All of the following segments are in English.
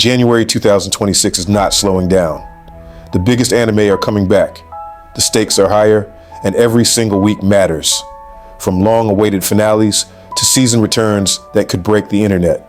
January 2026 is not slowing down. The biggest anime are coming back. The stakes are higher, and every single week matters. From long-awaited finales to season returns that could break the internet.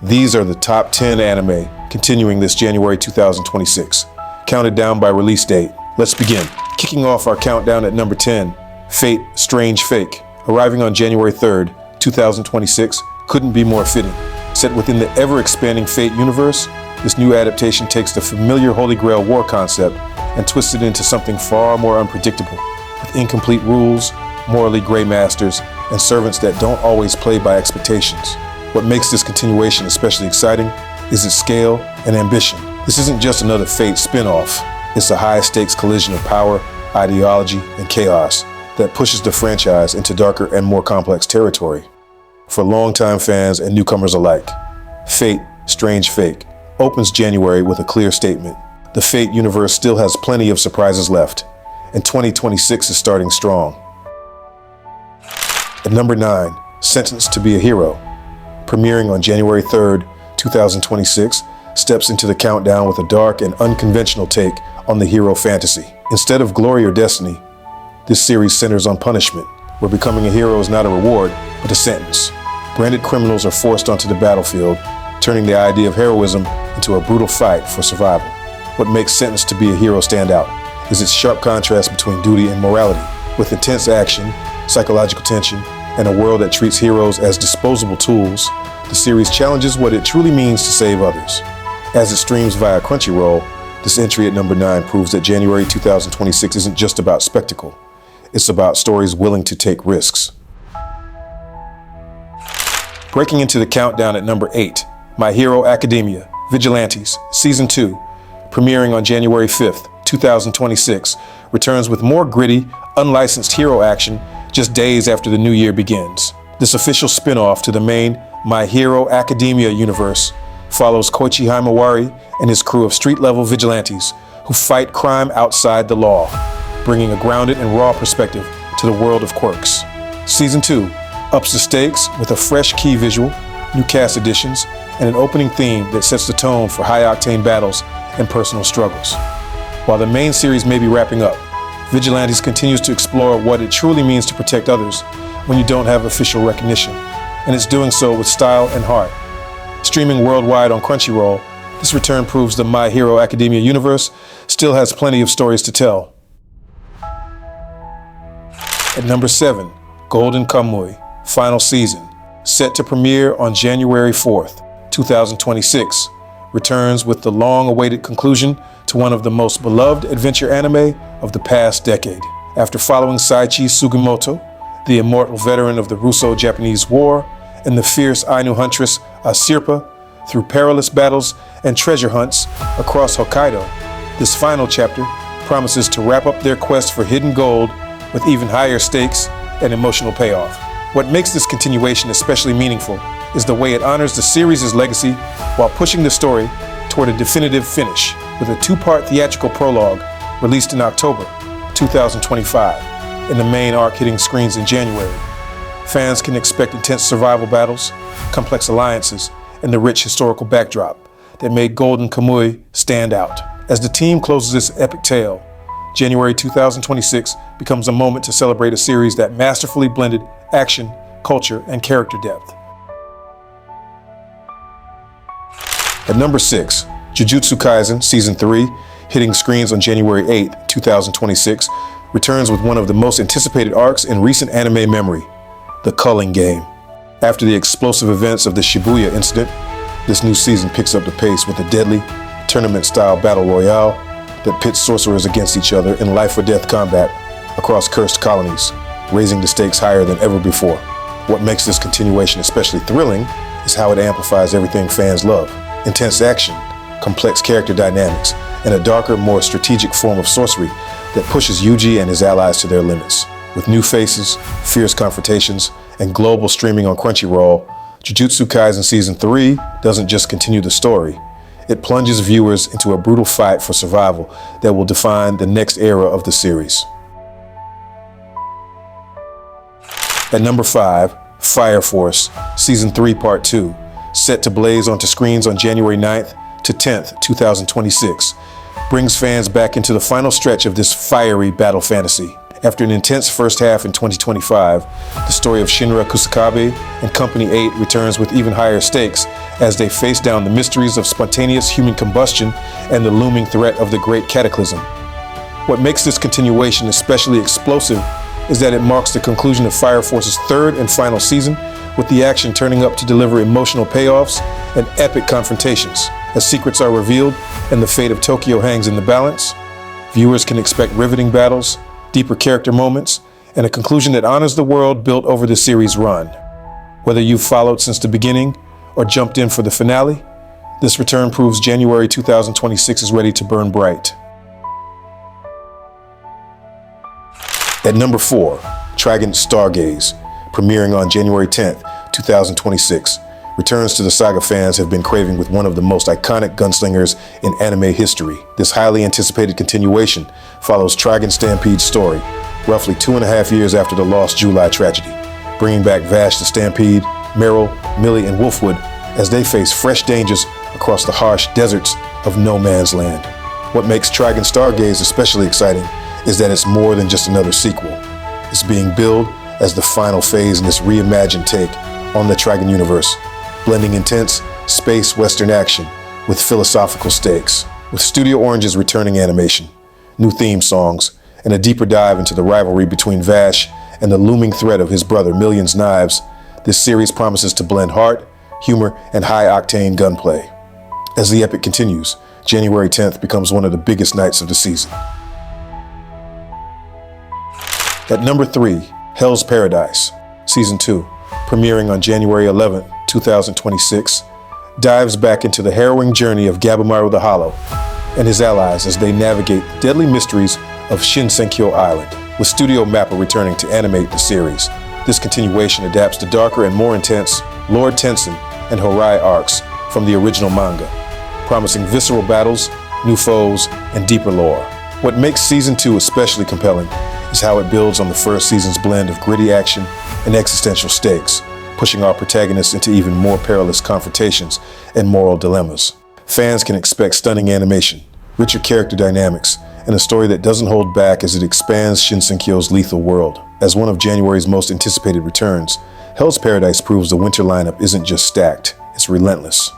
These are the top 10 anime continuing this January 2026, counted down by release date. Let's begin. Kicking off our countdown at number 10, Fate, Strange Fake. Arriving on January 3rd, 2026, couldn't be more fitting. Set within the ever-expanding Fate universe, this new adaptation takes the familiar Holy Grail war concept and twists it into something far more unpredictable, with incomplete rules, morally gray masters, and servants that don't always play by expectations. What makes this continuation especially exciting is its scale and ambition. This isn't just another Fate spin-off. It's a high-stakes collision of power, ideology, and chaos that pushes the franchise into darker and more complex territory. For longtime fans and newcomers alike, Fate, Strange Fake opens January with a clear statement. The Fate universe still has plenty of surprises left, and 2026 is starting strong. At number 9, Sentenced to be a Hero. Premiering on January 3rd, 2026, steps into the countdown with a dark and unconventional take on the hero fantasy. Instead of glory or destiny, this series centers on punishment, where becoming a hero is not a reward, but a sentence. Branded criminals are forced onto the battlefield, turning the idea of heroism into a brutal fight for survival. What makes Sentenced to be a Hero stand out is its sharp contrast between duty and morality. With intense action, psychological tension, and a world that treats heroes as disposable tools, the series challenges what it truly means to save others. As it streams via Crunchyroll, this entry at number 9 proves that January 2026 isn't just about spectacle. It's about stories willing to take risks. Breaking into the countdown at number 8, My Hero Academia, Vigilantes, Season 2, premiering on January 5th, 2026, returns with more gritty, unlicensed hero action just days after the new year begins. This official spin-off to the main My Hero Academia universe follows Koichi Himawari and his crew of street-level vigilantes who fight crime outside the law, bringing a grounded and raw perspective to the world of quirks. Season 2 ups the stakes with a fresh key visual, new cast additions, and an opening theme that sets the tone for high-octane battles and personal struggles. While the main series may be wrapping up, Vigilantes continues to explore what it truly means to protect others when you don't have official recognition, and it's doing so with style and heart. Streaming worldwide on Crunchyroll, this return proves the My Hero Academia universe still has plenty of stories to tell. At number 7, Golden Kamuy, Final Season, set to premiere on January 4th, 2026, returns with the long-awaited conclusion to one of the most beloved adventure anime of the past decade. After following Saichi Sugimoto, the immortal veteran of the Russo-Japanese War, and the fierce Ainu huntress Asirpa through perilous battles and treasure hunts across Hokkaido, this final chapter promises to wrap up their quest for hidden gold with even higher stakes and emotional payoff. What makes this continuation especially meaningful is the way it honors the series' legacy while pushing the story toward a definitive finish with a 2-part theatrical prologue released in October 2025 and the main arc hitting screens in January. Fans can expect intense survival battles, complex alliances, and the rich historical backdrop that made Golden Kamuy stand out. As the team closes this epic tale, January 2026 becomes a moment to celebrate a series that masterfully blended action, culture, and character depth. At number 6, Jujutsu Kaisen Season 3, hitting screens on January 8, 2026, returns with one of the most anticipated arcs in recent anime memory, the Culling game. After the explosive events of the Shibuya incident, this new season picks up the pace with a deadly, tournament-style battle royale that pits sorcerers against each other in life-or-death combat across cursed colonies, raising the stakes higher than ever before. What makes this continuation especially thrilling is how it amplifies everything fans love: intense action, complex character dynamics, and a darker, more strategic form of sorcery that pushes Yuji and his allies to their limits. With new faces, fierce confrontations, and global streaming on Crunchyroll, Jujutsu Kaisen Season 3 doesn't just continue the story. It plunges viewers into a brutal fight for survival that will define the next era of the series. At number 5, Fire Force Season 3 Part 2, set to blaze onto screens on January 9th, to 10th, 2026, brings fans back into the final stretch of this fiery battle fantasy. After an intense first half in 2025, the story of Shinra Kusakabe and Company 8 returns with even higher stakes as they face down the mysteries of spontaneous human combustion and the looming threat of the Great Cataclysm. What makes this continuation especially explosive is that it marks the conclusion of Fire Force's third and final season, with the action turning up to deliver emotional payoffs and epic confrontations. As secrets are revealed and the fate of Tokyo hangs in the balance, viewers can expect riveting battles, deeper character moments, and a conclusion that honors the world built over the series' run. Whether you've followed since the beginning or jumped in for the finale, this return proves January 2026 is ready to burn bright. At number 4, Trigun Stargaze, premiering on January 10th, 2026, returns to the saga fans have been craving with one of the most iconic gunslingers in anime history. This highly anticipated continuation follows Trigun Stampede's story, roughly 2.5 years after the Lost July tragedy, bringing back Vash the Stampede, Meryl, Millie, and Wolfwood as they face fresh dangers across the harsh deserts of no man's land. What makes Trigun Stargaze especially exciting is that it's more than just another sequel. It's being billed as the final phase in this reimagined take on the Trigun universe, blending intense space western action with philosophical stakes. With Studio Orange's returning animation, new theme songs, and a deeper dive into the rivalry between Vash and the looming threat of his brother Million's knives, this series promises to blend heart, humor, and high-octane gunplay. As the epic continues, January 10th becomes one of the biggest nights of the season. At number 3, Hell's Paradise, Season 2, premiering on January 11th, 2026, dives back into the harrowing journey of Gabimaru the Hollow and his allies as they navigate the deadly mysteries of Shinsenkyo Island. With Studio Mappa returning to animate the series, this continuation adapts the darker and more intense Lord Tensen and Horai arcs from the original manga, promising visceral battles, new foes, and deeper lore. What makes Season 2 especially compelling is how it builds on the first season's blend of gritty action and existential stakes, pushing our protagonists into even more perilous confrontations and moral dilemmas. Fans can expect stunning animation, richer character dynamics, and a story that doesn't hold back as it expands Shinsenkyo's lethal world. As one of January's most anticipated returns, Hell's Paradise proves the winter lineup isn't just stacked, it's relentless.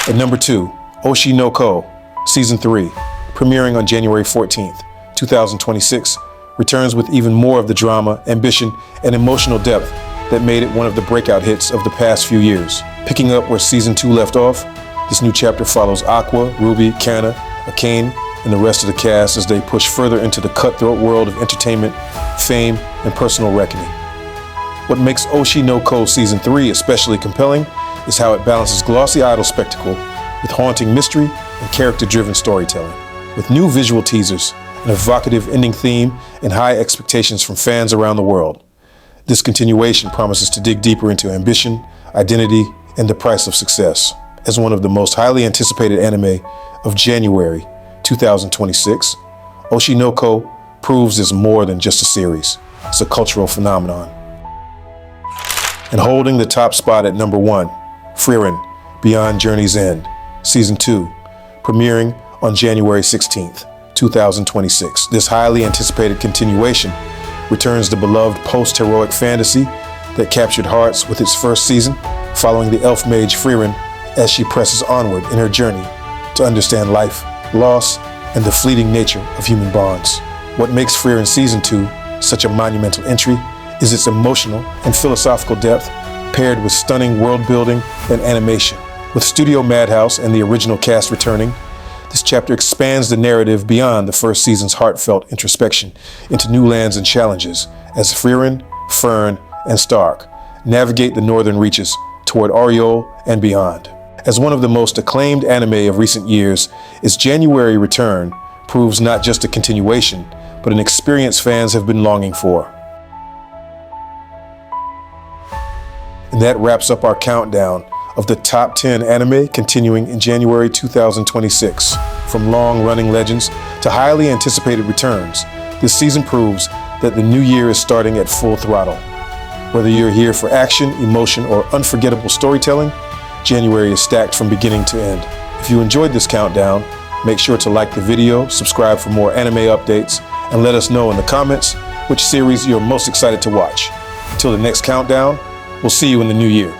At number 2, Oshi no Ko, Season 3, premiering on January 14th, 2026, returns with even more of the drama, ambition, and emotional depth that made it one of the breakout hits of the past few years. Picking up where Season 2 left off, this new chapter follows Aqua, Ruby, Kana, Akane, and the rest of the cast as they push further into the cutthroat world of entertainment, fame, and personal reckoning. What makes Oshi no Ko Season 3 especially compelling is how it balances glossy idol spectacle with haunting mystery and character-driven storytelling. With new visual teasers, an evocative ending theme, and high expectations from fans around the world, this continuation promises to dig deeper into ambition, identity, and the price of success. As one of the most highly anticipated anime of January 2026, Oshi no Ko proves it's more than just a series. It's a cultural phenomenon. And holding the top spot at number 1, Frieren, Beyond Journey's End, Season 2, premiering on January 16th, 2026. This highly anticipated continuation returns the beloved post-heroic fantasy that captured hearts with its first season, following the elf mage Frieren as she presses onward in her journey to understand life, loss, and the fleeting nature of human bonds. What makes Frieren Season 2 such a monumental entry is its emotional and philosophical depth, paired with stunning world building and animation. With Studio Madhouse and the original cast returning, this chapter expands the narrative beyond the first season's heartfelt introspection into new lands and challenges as Frieren, Fern, and Stark navigate the northern reaches toward Oriole and beyond. As one of the most acclaimed anime of recent years, its January return proves not just a continuation, but an experience fans have been longing for. And that wraps up our countdown of the top 10 anime continuing in January 2026. From long-running legends to highly anticipated returns, this season proves that the new year is starting at full throttle. Whether you're here for action, emotion, or unforgettable storytelling, January is stacked from beginning to end. If you enjoyed this countdown, make sure to like the video, subscribe for more anime updates, and let us know in the comments which series you're most excited to watch. Until the next countdown, we'll see you in the new year.